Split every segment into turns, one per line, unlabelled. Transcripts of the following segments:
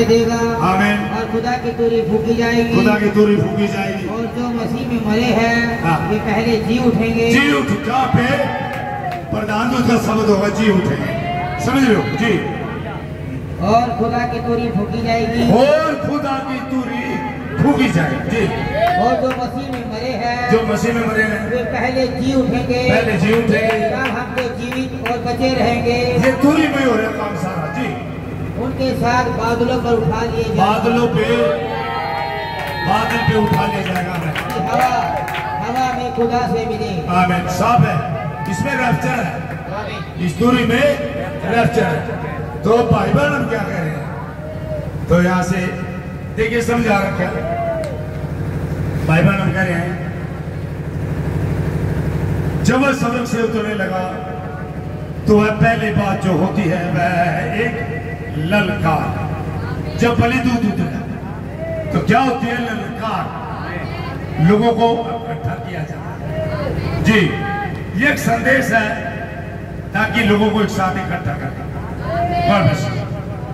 देगा।
आमीन।
और खुदा की तूरी फूकी जाएगी।
खुदा की तूरी फूकी जाएगी।
और जो मसीह में मरे हैं वे पहले जी उठेंगे।
जी उठ जहाँ पे प्रधान दूत का शब्द होगा जी उठेंगे, समझ रहे हो जी।
और खुदा की तूरी फूकी जाएगी।
और खुदा की तूरी फूकी जाएगी जी।
और जो मसीह में मरे हैं,
जो मसीह में मरे हैं
वे पहले जी उठेंगे।
पहले जी उठेंगे।
तब हम तो जीवित और बचे रहेंगे।
ये तूरी में हो रहा है काम सारा जी।
उनके साथ बादलों पर उठा लिए जाएंगे।
बादल पे उठा लिया जाएगा हमें।
हवा में खुदा से मिले।
आमीन। साफ है, इसमें रैप्चर है, इस तूरी में रैप्चर है। तो बाइबल हम क्या कह रहे हैं, तो यहाँ से देखिए समझा रखा है। बाइबल हम कह रहे हैं जब वह सड़क से उतरने लगा तो वह पहली बात जो होती है वह है एक ललकार। जब बलिदूत उतरा तो क्या होती है ललकार, लोगों को इकट्ठा किया जाता है जी। ये एक संदेश है ताकि लोगों को एक साथ इकट्ठा करना।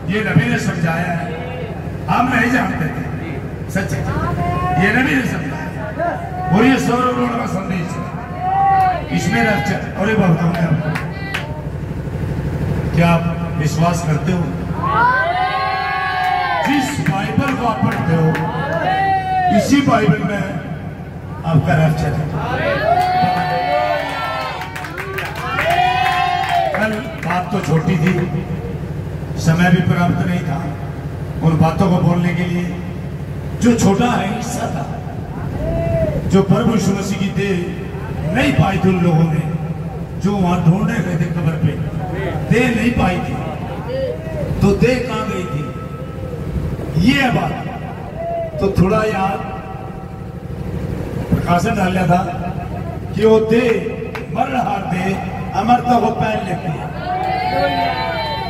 ये नबी ने समझाया है, हम नहीं जानते थे, सच है ये नबी ने समझाया और ये सौरभ का संदेश है। इसमें रैप्चर। और एक बात बताऊं आपको, क्या आप विश्वास करते हो जिस बाइबल को आप पढ़ते हो इसी बाइबल में आपका रैप्चर है। कल बात तो छोटी थी, समय भी प्राप्त नहीं था उन बातों को बोलने के लिए। जो छोटा है हिस्सा था, जो प्रभु यीशु मसीह की देह नहीं पाई थी उन लोगों ने, जो वहां ढूंढे गए थे कब्र पे, देह नहीं पाई थी, तो देह कहां गई थी, ये है बात। तो थोड़ा याद प्रकाशन डाला था कि वो देह मर रहा देह अमरता को पहन लेती है।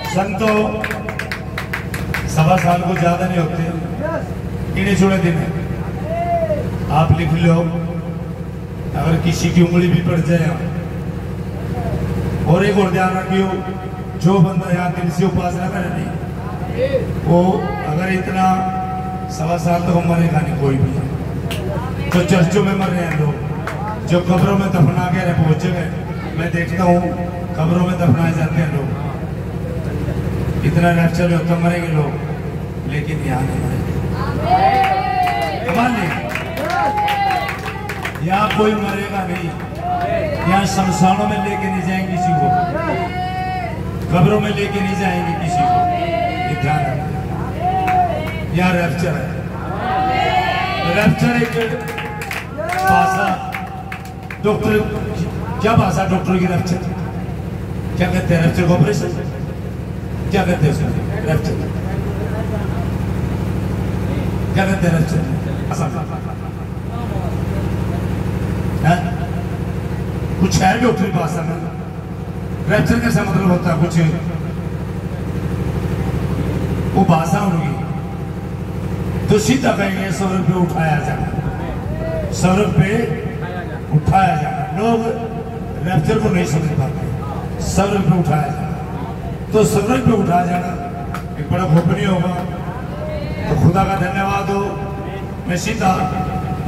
संतो 1.25 साल को ज्यादा नहीं होते, इन्हें छोड़े दिन आप लिख लो। अगर किसी की उंगली भी पड़ जाए, और एक और ध्यान रखियो, जो बंदा यहाँ दिल से उपासना करे नहीं, वो अगर इतना 1.25 साल तक मरेगा नहीं कोई भी। जो चर्चों में मर रहे हैं लोग, जो कब्रों में दफना के पहुंच गए, मैं देखता हूँ कब्रों में दफनाए जाते हैं लोग, इतना रैप्चर होता मरेंगे लोग, लेकिन यहाँ नहीं मरेंगे। यहाँ कोई मरेगा नहीं, यहाँ शमशानों में लेके नहीं जाएंगे किसी को, कब्रों में लेके नहीं जाएंगे किसी को, ये ध्यान रखना। यहाँ रैप्चर है। रैप्चर एक भाषा, डॉक्टर क्या भाषा डॉक्टर की रैप्चर क्या कहते हैं? रैप्चर को ऑपरेशन क्या कहते हैं उसको? रैप्चर क्या कहते हैं? रैप्चर कुछ है डॉक्टरी भाषा में। रैप्चर कैसा मतलब होता है? कुछ वो भाषा होगी तो सीधा कहेंगे सौरभ पे उठाया जाना, सौरभ पे उठाया जाना। लोग रैप्चर को नहीं समझ पाते। सौरभ पे उठाया जाना, तो सौरभ पे उठाया जाना एक बड़ा गोपनीय होगा। तो खुदा का धन्यवाद हो। मैं सीधा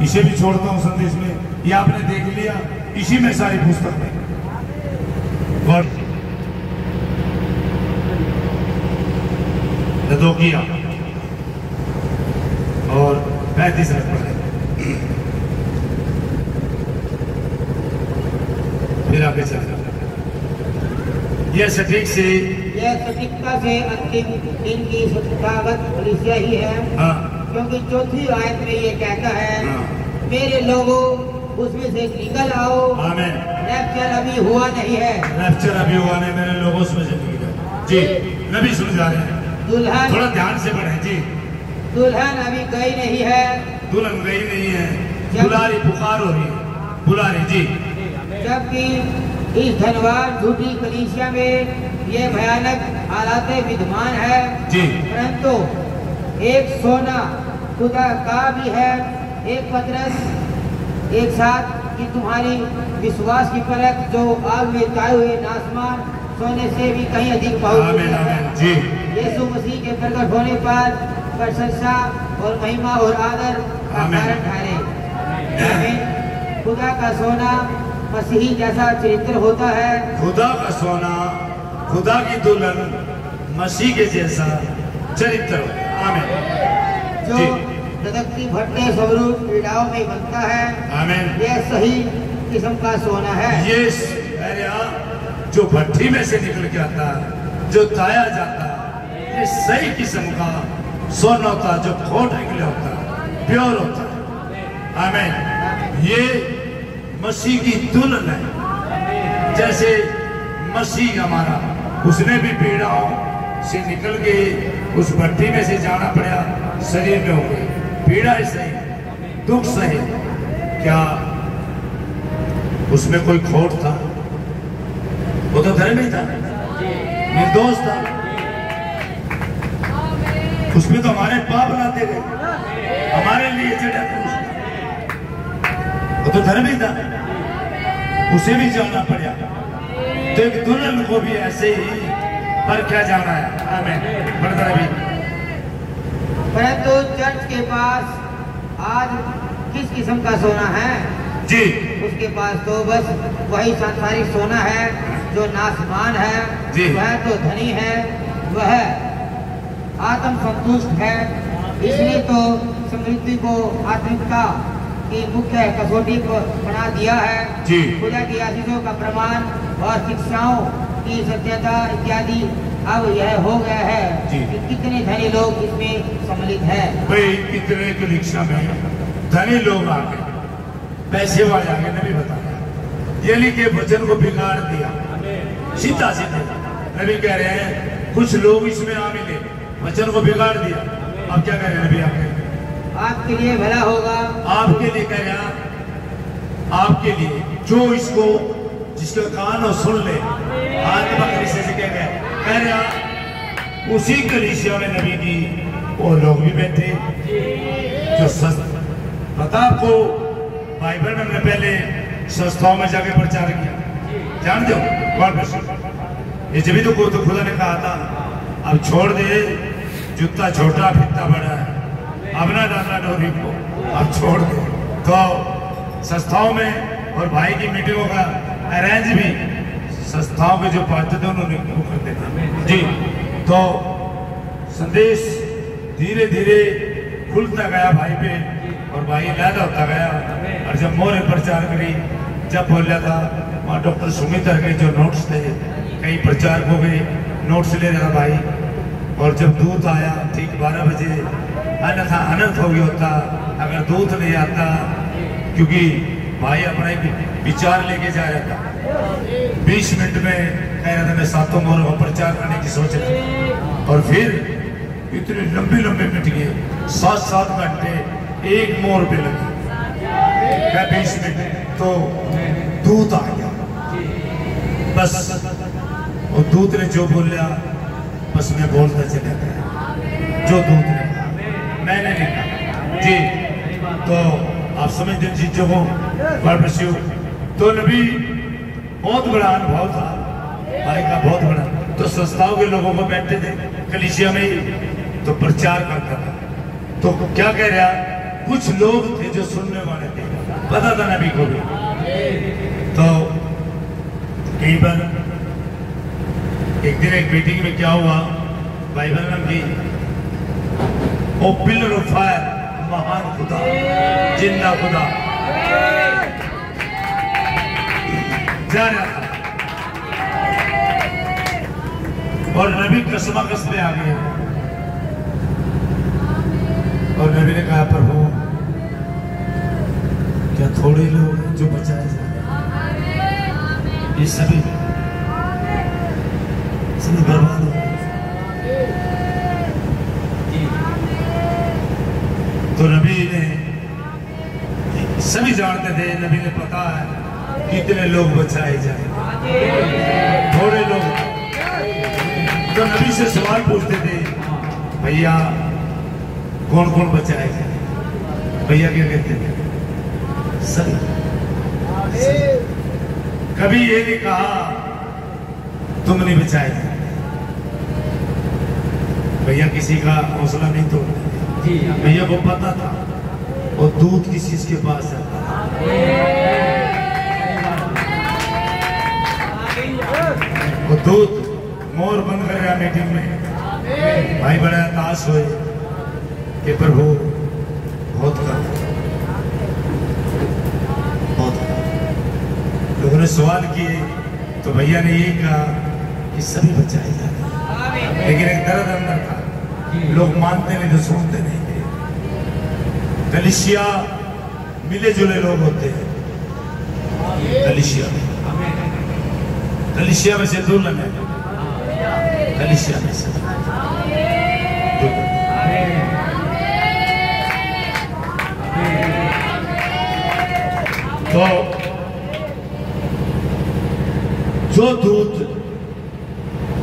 इसे भी छोड़ता हूँ संदेश में, ये आपने देख लिया, इसी में सारी पुस्तक में किया और 35 पढ़े, फिर आगे चले। यह
सटीकता से अंतिम दिन की संस्थागत कलीसिया ही है।
हाँ।
क्योंकि चौथी आयत में ये कहता है, मेरे लोगों उसमें से निकल आओ।
आमीन।
रैप्चर अभी हुआ नहीं है।
रैप्चर अभी हुआ नहीं, मेरे लोगों उसमें से निकल जी। नबी समझा रहे हैं,
दुल्हन
थोड़ा ध्यान से पढ़े जी।
दुल्हन अभी गई नहीं है।
दुल्हन गई नहीं है, बुलारी पुकार हो रही है, बुलारी जी।
जबकि इस धनवान झूठी कलीसिया में ये भयानक हालातें विद्यमान है
जी।
परंतु एक सोना खुदा का भी है, एक पतरस एक साथ कि तुम्हारी विश्वास की परख जो आग में ताए हुए नासमान सोने से भी कहीं अधिक पाओगे।
आमीन आमीन जी।
यीशु मसीह के प्रकट होने पर प्रशंसा और महिमा और आदर का
आमीन।
कारण ठहरे। आमीन। खुदा का सोना मसीही जैसा चरित्र होता है।
खुदा का सोना, खुदा की दुल्हन मसीह के जैसा चरित्र होता है। आमीन।
जो
जी।
धधकती भट्टे स्वरूप पीड़ाओं में बनता है,
आमीन।
यह सही किस्म का सोना है।
ये अरे जो भट्टी में से निकल के आता है, जो ताया जाता है, ये सही किस्म का सोना होता है, जो खोट निकले होता है, प्योर होता है। आमीन। ये मसीह की दुल्हन है। जैसे मसीह हमारा, उसने भी पीड़ाओं से निकल के उस भट्टी में से जाना पड़ा, शरीर में हो गई पीड़ा सही, दुख सही। क्या उसमें कोई खोट था? वो तो धर्मी था, निर्दोष था। उसमें तो हमारे पाप लाते गए, हमारे लिए चढ़ा था। वो तो धर्मी था, उसे भी जाना पड़ा। तो एक दुल्हन को भी ऐसे ही पर क्या जाना है। आमीन। बढ़ता भी।
परंतु चर्च के पास आज किस किस्म का सोना है?
जी।
उसके पास तो बस वही सांसारिक सोना है जो नाशवान है।
जी।
वह तो धनी है, वह आत्म संतुष्ट है। इसलिए तो समृद्धि को आत्मिकता की मुख्य कसौटी को बना दिया है।
जी।
खुदा की आशीषों का प्रमाण और शिक्षाओं की सत्यता इत्यादि अब यह हो गया है
जी।
कि कितने धनी लोग इसमें सम्मिलित है।
भाई कितने की रिक्शा में धनी लोग आ गए, पैसे वाले आ गए। नबी बताया यानी के वचन को बिगाड़ दिया, सीधा सीधा नबी कह रहे हैं कुछ लोग इसमें आ मिले, वचन को बिगाड़ दिया। अब क्या कह रहे हैं नबी?
आपके लिए भला होगा।
आपके लिए कह रहे हैं, आपके लिए जो इसको जिसका कान हो सुन ले। आत्मा कलीसिया से कह रहे हैं उसी कलीसिया में नबी की वो लोग भी बैठे जो पता आपको बाइबल में हमने पहले संस्थाओं में जाके प्रचार किया, जान दो कौन ये जब तो खुदा ने कहा था अब छोड़ दे, जूता छोटा फित्ता बड़ा है, अब ना डालना डोरी को, अब छोड़ दे। तो संस्थाओं में और भाई की मीटिंगों का अरेंज भी संस्थाओं के जो पात्र थे उन्होंने वो करते थे। जी। तो संदेश धीरे धीरे खुलता गया भाई पे, और भाई लैदा होता गया। और जब मोरे प्रचार करी, जब बोला था वहाँ डॉक्टर सुमित के जो नोट्स थे, कई प्रचारक हो गए, नोट्स ले रहा भाई। और जब दूध आया ठीक 12 बजे, अन्यथा अनंत हो गया होता अगर दूध नहीं आता, क्योंकि भाई अपना एक विचार लेके जा रहा था। 20 मिनट में कह रहा था मैं 7 मोहरों का प्रचार करने की सोच रहा। और फिर इतने लंबे लंबे मिनट गए, 7-7 घंटे एक मोहर पे लगे। क्या 20 मिनट तो दूध आ गया, बस वो दूध ने जो बोला बस मैं बोलता चला गया जो दूध ने मैंने नहीं कहा। जी। तो आप समझते हैं चीजों को। तो नबी बहुत बड़ा अनुभव था भाई का, बहुत बड़ा। तो संस्थाओं के लोगों को बैठते थे कलीसिया में ही, तो प्रचार करता था। तो क्या कह रहा, कुछ लोग थे जो सुनने वाले थे, पता था नबी को भी। तो कई बार एक दिन एक मीटिंग में क्या हुआ, बाइबल में की ओ पिलर ऑफ फायर, महान खुदा, जिंदा खुदा जा रहा था। और नबी कसमा कसमे आ गए। और नबी ने कहा प्रभु क्या थोड़े लोग हैं जो बचाए जाए? ये सभी बर्बाद हो गए। तो नबी ने, सभी जानते थे, नबी ने पता है कितने लोग बचाए जाए, थोड़े लोग। तो नबी से सवाल पूछते थे, भैया कौन कौन बचाए जाए? भैया क्या कहते थे? सभी। कभी ये नहीं कहा तुम नहीं बचाए जाए। भैया किसी का हौसला नहीं तोड़ते। भैया को पता था वो दूध किस चीज के पास जाता था। वो दूध मोर बन गया मीटिंग में। भाई बड़ा हताश हुए कि प्रभु बहुत कर बहुत कर। लोगों ने सवाल किए तो भैया ने ये कहा कि सभी बचाए जाते, लेकिन एक दर्द अंदर था, लोग मानते नहीं तो सुनते नहीं थे। कलीसिया मिले जुले लोग होते हैं। कलीसिया में से दुल्हन है, कलीसिया में से तो जो दूत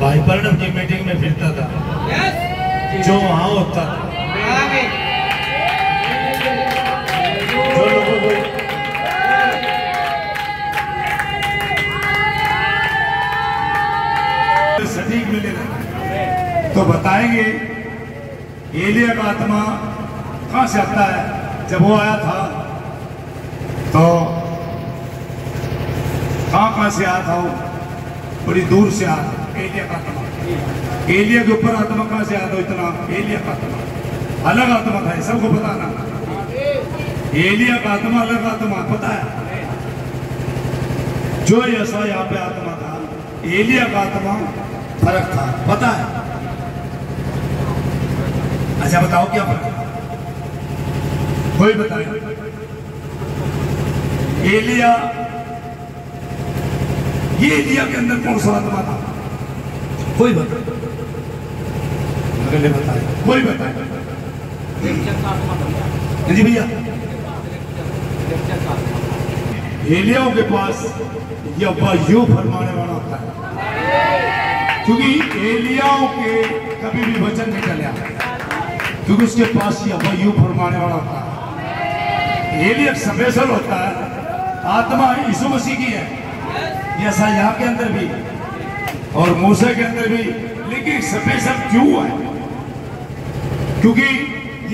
भाई प्रणव की मीटिंग में फिरता था, जो वहां होता था, जो लोगों को सटीक मिलेगा तो बताएंगे एलिया का आत्मा कहां से आता है। जब वो आया था तो कहां से आया था, वो बड़ी दूर से आया था। एलिया का आत्मा, एलिया के ऊपर आत्मा कहां से आया था? इतना एलिया का आत्मा अलग आत्मा था, सबको पता ना। एलिया का आत्मा अलग आत्मा पता है। जो ऐसा यहाँ पे आत्मा था, एलिया का आत्मा फर्क था, पता है। अच्छा बताओ क्या फर्क है? कोई बताए? एलिया, ये एलिया के अंदर कौन सा आत्मा था? कोई बताए? अगले बताए, कोई बताए? जी भैया, एलियाओं के पास यहोवा यूं फरमाने वाला होता है, क्योंकि एलियाओं के कभी भी वचन नहीं चले, क्योंकि उसके पास यहोवा यूं फरमाने वाला होता है। एलिया स्पेशल होता है, आत्मा यीशु मसीह की है, यशायाह के अंदर भी और मूसा के अंदर भी, लेकिन स्पेशल क्यों है? क्योंकि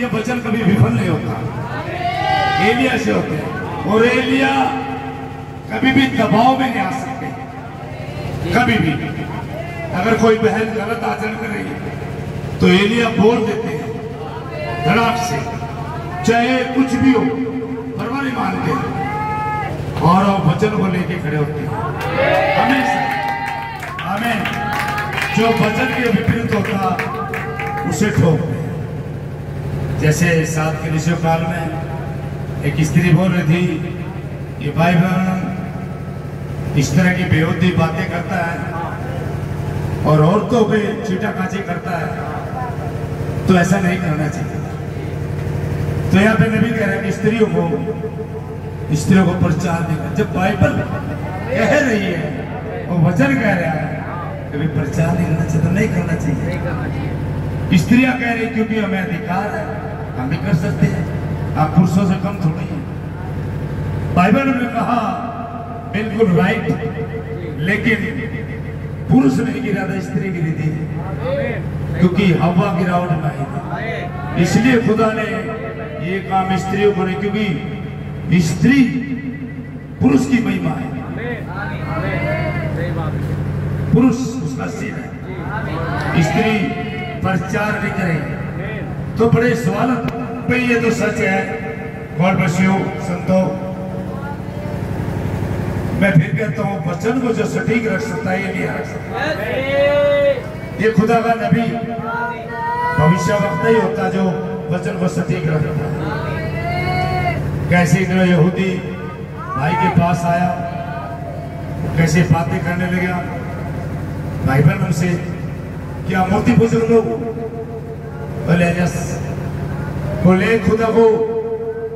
ये वचन कभी विफल नहीं होता, एलिया से होते हैं। और एलिया कभी भी दबाव में नहीं आ सकते, कभी भी। अगर कोई बहन गलत आचरण कर रही है तो एलिया बोल देते हैं धड़ाक से, चाहे कुछ भी हो, परवाह नहीं मानते, और वचन को लेके खड़े होते हैं हमेशा। आमीन। जो वचन के विपरीत होता उसे ठोकते हैं। जैसे 7 कलीसिया काल में एक स्त्री बोल रही थी कि भाई बहन इस तरह की बेहुदी बातें करता है और औरतों पे छीटाकाची करता है, तो ऐसा नहीं करना चाहिए। तो यहाँ पे नबी कह रहे हैं कि स्त्रियों को प्रचार देगा। जब बाइबल कह रही है और वचन कह रहा है कभी प्रचार नहीं करना चाहिए, तो नहीं करना चाहिए। स्त्रियां कह रही क्योंकि हमें अधिकार है, हम भी कर सकते हैं, आप पुरुषों से कम थोड़ी है। बाइबल ने कहा बिल्कुल राइट, लेकिन पुरुष नहीं गिरा था, स्त्री गिरी थी, क्योंकि हवा गिरावट में आई थी। इसलिए खुदा ने ये काम स्त्रियों को नहीं, क्योंकि स्त्री पुरुष की महिमा है, पुरुष उसका सिर है, स्त्री प्रचार नहीं करेगी। तो बड़े सवाल पे, ये तो सच है। गॉड ब्लेस यू संतो। मैं फिर कहता हूँ वचन को जो सटीक रख सकता है ये नहीं रख सकता। ये खुदा का नबी भविष्यवक्ता ही होता जो वचन को सटीक रखता है। कैसे इतना यहूदी भाई के पास आया, कैसे बातें करने लगा भाई बहन उनसे, क्या मूर्ति पूजक लोग बोले यस, बोले खुदा को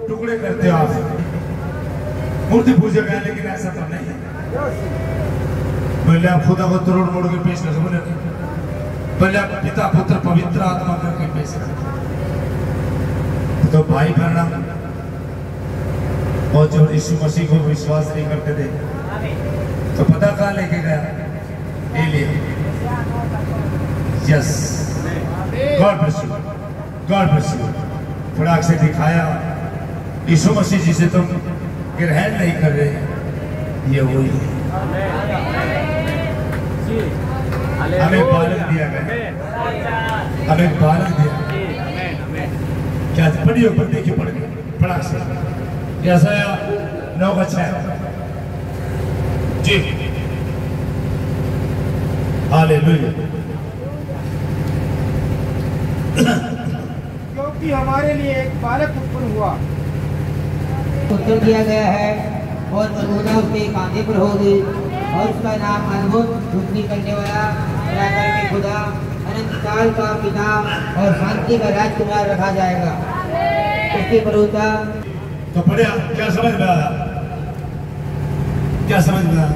टुकड़े करते हो आप, मूर्ति पूजक है, लेकिन ऐसा तो नहीं है। बोले आप खुदा को तोड़ मोड़ के पेश करते, बोले आप पिता पुत्र पवित्र आत्मा करके पेश करते। तो भाई बहन और जो यीशु मसीह को विश्वास नहीं करते थे, तो पता कहाँ लेके गया? एलिया। Yes, God bless you, God bless you. फटाक से दिखाया यीशु मसीह जी से तुम ग्रहण नहीं कर रहे, ये वही है। हमें बालक दिया गया, हमें बालक दिया। क्या पढ़ियो पर देखिए, पढ़ गए फटाक से। कैसा 9:6 जी। हालेलुया।
क्योंकि हमारे लिए एक बालक उत्पन्न हुआ,
उत्तर दिया गया है और मरहूदा उसके कांधे पर होगी और उसका नाम अद्भुत, मुक्ति करने वाला, दयामय में खुदा, अनंत काल का पिता और शांति का राजकुमार रखा जाएगा। उसकी प्रभुता।
तो पढ़िया, क्या समझ में आया? क्या समझ में आया?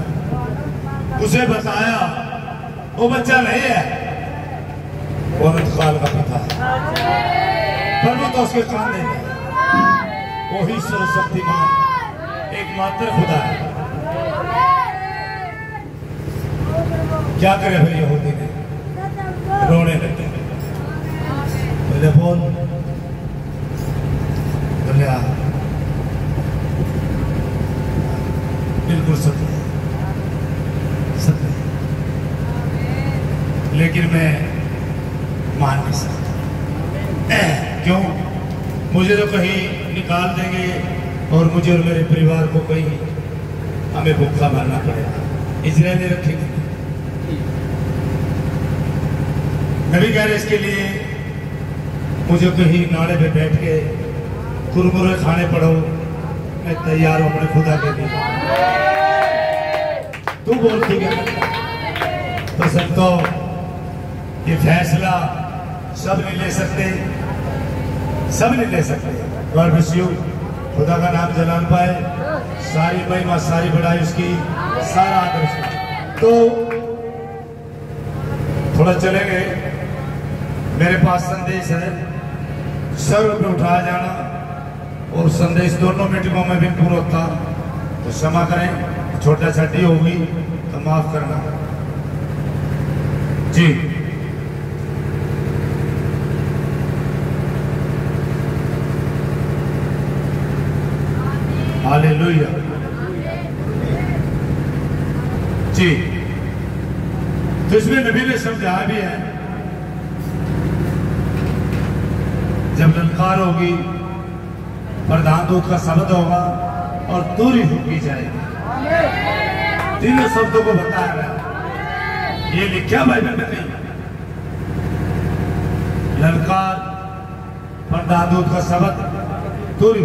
उसे बताया वो बच्चा नहीं है, वो अनंत काल का पिता है। प्रभु तो उसके कांधे में, वही सर्वशक्तिमान एकमात्र खुदा है। क्या करे फिर यहूदी ने? रोने लगे। बोले बोल, बोले बिल्कुल सत्य, सत्य, लेकिन मैं मान नहीं सकता। क्यों? मुझे तो कहीं निकाल देंगे और मुझे और मेरे परिवार को कहीं हमें भूखा मरना पड़ेगा, इजराइली रखेंगे। नबी कह रहे इसके लिए मुझे कहीं नाले पे बैठ के कुरमुरे खाने पड़ो, मैं तैयार हूं अपने खुदा के लिए। तू बोलती क्या? तो संतो, ये फैसला सब नहीं ले सकते, सब नहीं ले सकते। God bless you. खुदा का नाम जलाल पाए, सारी महिमा, सारी बड़ाई उसकी, सारा आदर उसका। तो थोड़ा चलेंगे, मेरे पास संदेश है, सर पे उठाया जाना और संदेश दोनों मीटिंगों में भी पूरा था, तो क्षमा करें, छोटा छठी होगी तो माफ करना जी। हालेलुया जी। तो इसमें नबी ने समझाया भी है, जब ललकार होगी, प्रधान दूत का शब्द होगा और दूरी फूकी जाएगी। तीनों शब्दों को बताया गया, ये लिखा बाइबल में नहीं। ललकार, प्रधान दूत का शब्द, दूरी।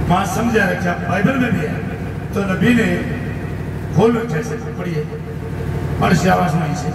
मां समझा रखा, बाइबल में भी है। तो नबी ने खोल रखे से पढ़िए, पढ़ से आवाज नहीं से